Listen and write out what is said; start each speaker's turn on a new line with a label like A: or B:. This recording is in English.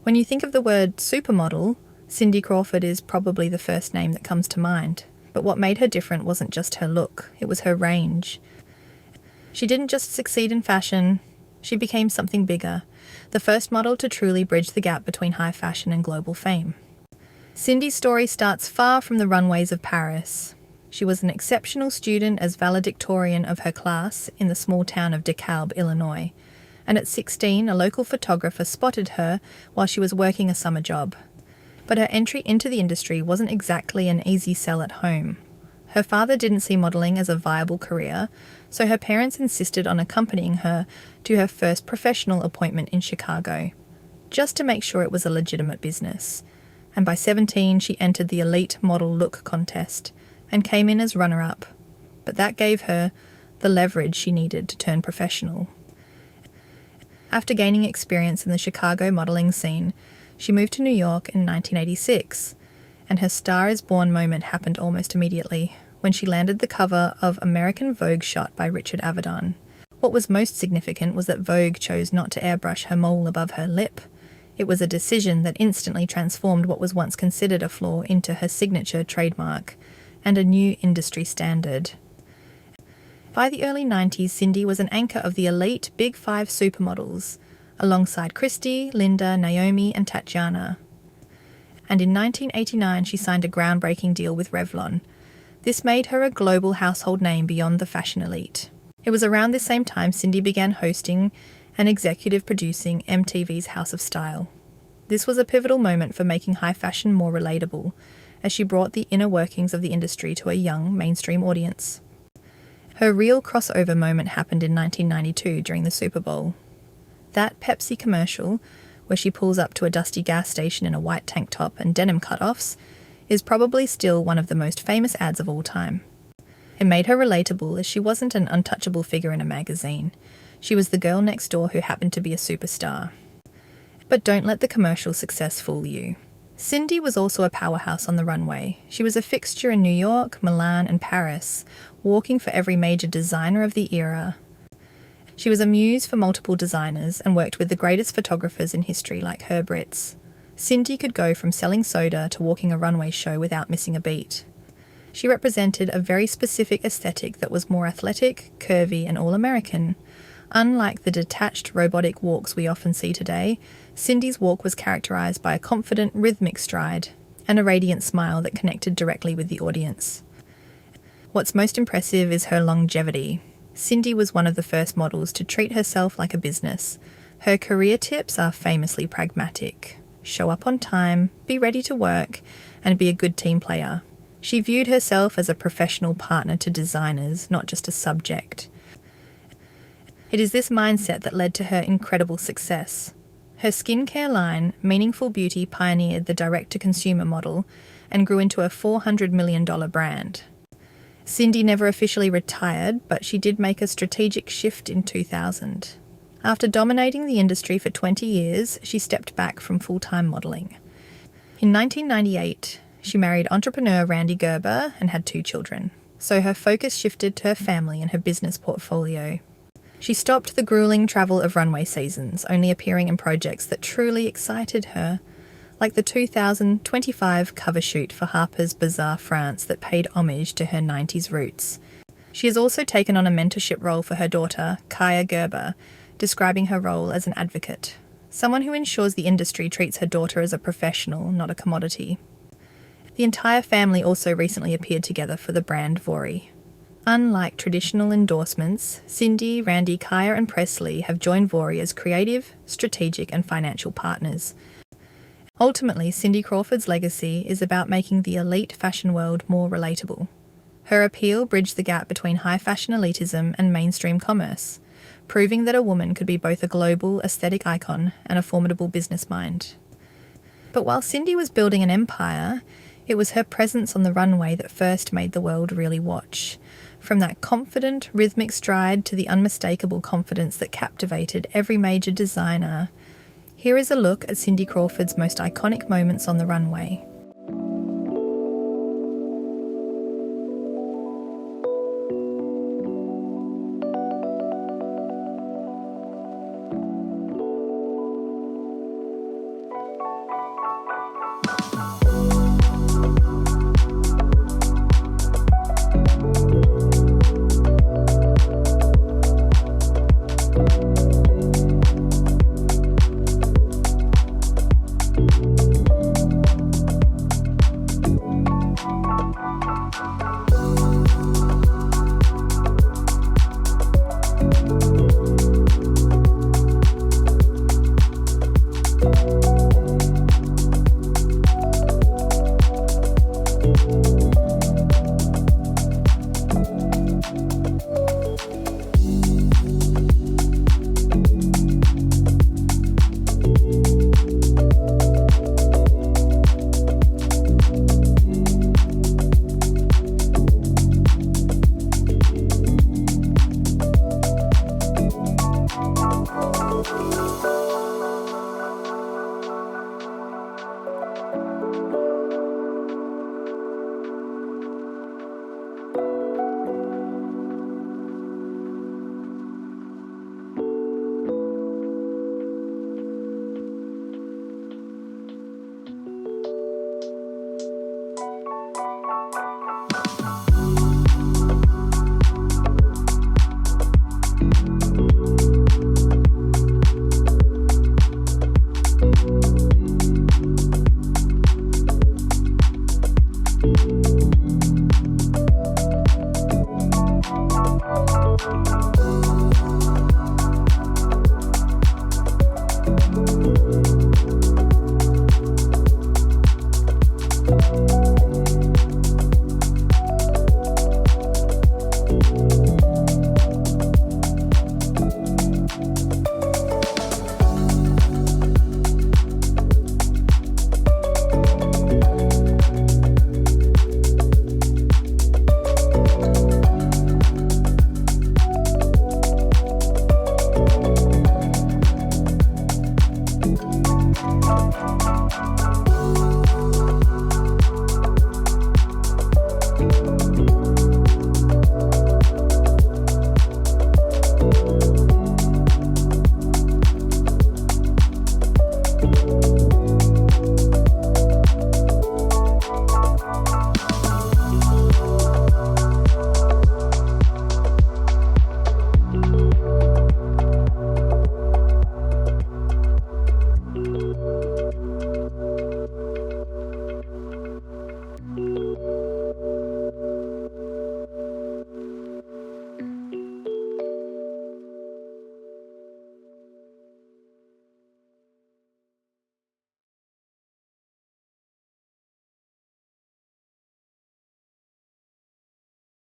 A: When you think of the word supermodel, Cindy Crawford is probably the first name that comes to mind. But what made her different wasn't just her look, it was her range. She didn't just succeed in fashion, she became something bigger, the first model to truly bridge the gap between high fashion and global fame. Cindy's story starts far from the runways of Paris. She was an exceptional student as valedictorian of her class in the small town of DeKalb, Illinois, and at 16 a local photographer spotted her while she was working a summer job. But her entry into the industry wasn't exactly an easy sell at home. Her father didn't see modelling as a viable career, so her parents insisted on accompanying her to her first professional appointment in Chicago, just to make sure it was a legitimate business. And by 17 she entered the elite model look contest and came in as runner-up. But that gave her the leverage she needed to turn professional. After gaining experience in the Chicago modelling scene, she moved to New York in 1986, and her Star is Born moment happened almost immediately, when she landed the cover of American Vogue shot by Richard Avedon. What was most significant was that Vogue chose not to airbrush her mole above her lip. It was a decision that instantly transformed what was once considered a flaw into her signature trademark, and a new industry standard. By the early 90s, Cindy was an anchor of the elite Big Five supermodels, alongside Christy, Linda, Naomi, and Tatiana. And in 1989 she signed a groundbreaking deal with Revlon. This made her a global household name beyond the fashion elite. It was around this same time Cindy began hosting and executive producing MTV's House of Style. This was a pivotal moment for making high fashion more relatable, as she brought the inner workings of the industry to a young, mainstream audience. Her real crossover moment happened in 1992 during the Super Bowl. That Pepsi commercial, where she pulls up to a dusty gas station in a white tank top and denim cutoffs, is probably still one of the most famous ads of all time. It made her relatable as she wasn't an untouchable figure in a magazine. She was the girl next door who happened to be a superstar. But don't let the commercial success fool you. Cindy was also a powerhouse on the runway. She was a fixture in New York, Milan, and Paris, walking for every major designer of the era. She was a muse for multiple designers and worked with the greatest photographers in history like Herb Ritts. Cindy could go from selling soda to walking a runway show without missing a beat. She represented a very specific aesthetic that was more athletic, curvy, and all-American. Unlike the detached, robotic walks we often see today, Cindy's walk was characterized by a confident, rhythmic stride and a radiant smile that connected directly with the audience. What's most impressive is her longevity. Cindy was one of the first models to treat herself like a business. Her career tips are famously pragmatic. Show up on time, be ready to work, and be a good team player. She viewed herself as a professional partner to designers, not just a subject. It is this mindset that led to her incredible success. Her skincare line, Meaningful Beauty, pioneered the direct-to-consumer model and grew into a $400 million brand. Cindy never officially retired, but she did make a strategic shift in 2000. After dominating the industry for 20 years, she stepped back from full-time modelling. In 1998, she married entrepreneur Randy Gerber and had 2 children, so her focus shifted to her family and her business portfolio. She stopped the grueling travel of runway seasons, only appearing in projects that truly excited her, like the 2025 cover shoot for Harper's Bazaar France that paid homage to her 90s roots. She has also taken on a mentorship role for her daughter, Kaya Gerber, describing her role as an advocate, someone who ensures the industry treats her daughter as a professional, not a commodity. The entire family also recently appeared together for the brand Vori. Unlike traditional endorsements, Cindy, Randy, Kaya and Presley have joined Vori as creative, strategic and financial partners. Ultimately, Cindy Crawford's legacy is about making the elite fashion world more relatable. Her appeal bridged the gap between high fashion elitism and mainstream commerce, proving that a woman could be both a global aesthetic icon and a formidable business mind. But while Cindy was building an empire, it was her presence on the runway that first made the world really watch. From that confident, rhythmic stride to the unmistakable confidence that captivated every major designer. Here is a look at Cindy Crawford's most iconic moments on the runway.